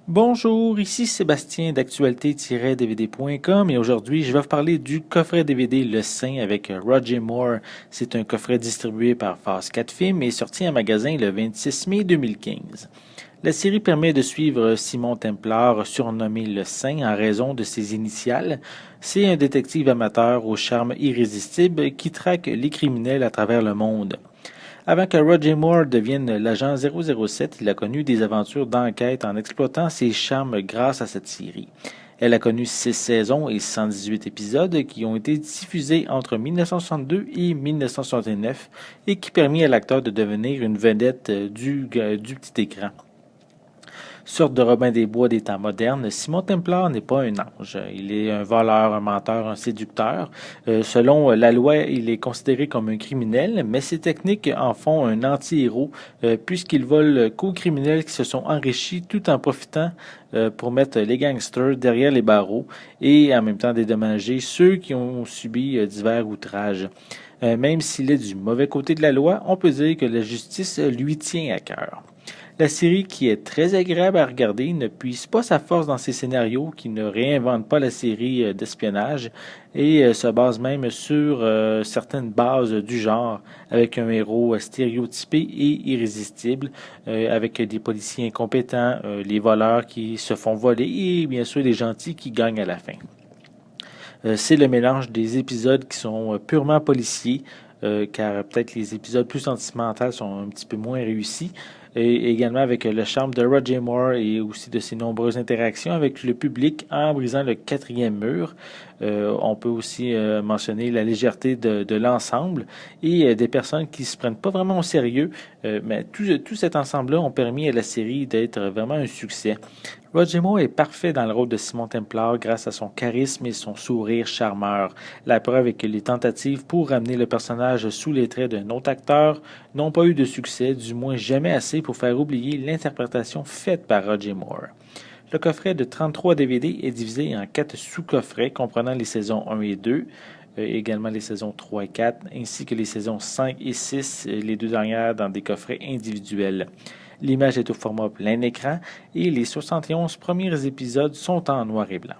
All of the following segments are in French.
Bonjour, ici Sébastien d'actualité-dvd.com et aujourd'hui je vais vous parler du coffret DVD Le Saint avec Roger Moore. C'est un coffret distribué par Phase 4 Films et sorti en magasin le 26 mai 2015. La série permet de suivre Simon Templar, surnommé Le Saint en raison de ses initiales. C'est un détective amateur au charme irrésistible qui traque les criminels à travers le monde. Avant que Roger Moore devienne l'agent 007, il a connu des aventures d'enquête en exploitant ses charmes grâce à cette série. Elle a connu 6 saisons et 118 épisodes qui ont été diffusés entre 1962 et 1969 et qui permis à l'acteur de devenir une vedette du petit écran. Sorte de Robin des Bois des temps modernes, Simon Templar n'est pas un ange. Il est un voleur, un menteur, un séducteur. Selon la loi, il est considéré comme un criminel, mais ses techniques en font un anti-héros, puisqu'il vole co-criminels qui se sont enrichis tout en profitant pour mettre les gangsters derrière les barreaux et en même temps dédommager ceux qui ont subi divers outrages. Même s'il est du mauvais côté de la loi, on peut dire que la justice lui tient à cœur. La série, qui est très agréable à regarder, ne puise pas sa force dans ses scénarios, qui ne réinvente pas la série d'espionnage et se base même sur certaines bases du genre, avec un héros stéréotypé et irrésistible, avec des policiers incompétents, les voleurs qui se font voler et bien sûr les gentils qui gagnent à la fin. C'est le mélange des épisodes qui sont purement policiers, car peut-être les épisodes plus sentimentaux sont un petit peu moins réussis, et également avec le charme de Roger Moore et aussi de ses nombreuses interactions avec le public en brisant le quatrième mur. On peut aussi mentionner la légèreté de l'ensemble et des personnes qui se prennent pas vraiment au sérieux, mais tout cet ensemble-là ont permis à la série d'être vraiment un succès. Roger Moore est parfait dans le rôle de Simon Templar grâce à son charisme et son sourire charmeur. La preuve est que les tentatives pour ramener le personnage sous les traits d'un autre acteur n'ont pas eu de succès, du moins jamais assez pour faire oublier l'interprétation faite par Roger Moore. Le coffret de 33 DVD est divisé en 4 sous-coffrets comprenant les saisons 1 et 2, également les saisons 3 et 4, ainsi que les saisons 5 et 6, les deux dernières dans des coffrets individuels. L'image est au format plein écran et les 71 premiers épisodes sont en noir et blanc.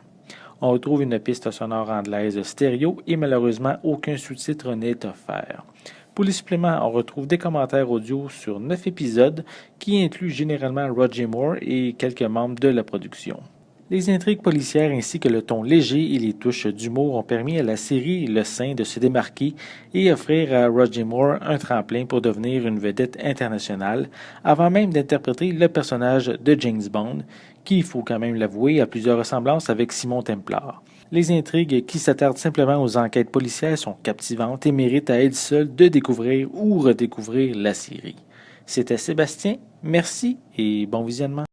On retrouve une piste sonore anglaise stéréo et malheureusement aucun sous-titre n'est offert. Pour les suppléments, on retrouve des commentaires audio sur 9 épisodes qui incluent généralement Roger Moore et quelques membres de la production. Les intrigues policières ainsi que le ton léger et les touches d'humour ont permis à la série Le Saint de se démarquer et offrir à Roger Moore un tremplin pour devenir une vedette internationale, avant même d'interpréter le personnage de James Bond, qui, il faut quand même l'avouer, a plusieurs ressemblances avec Simon Templar. Les intrigues qui s'attardent simplement aux enquêtes policières sont captivantes et méritent à elles seules de découvrir ou redécouvrir la série. C'était Sébastien, merci et bon visionnement.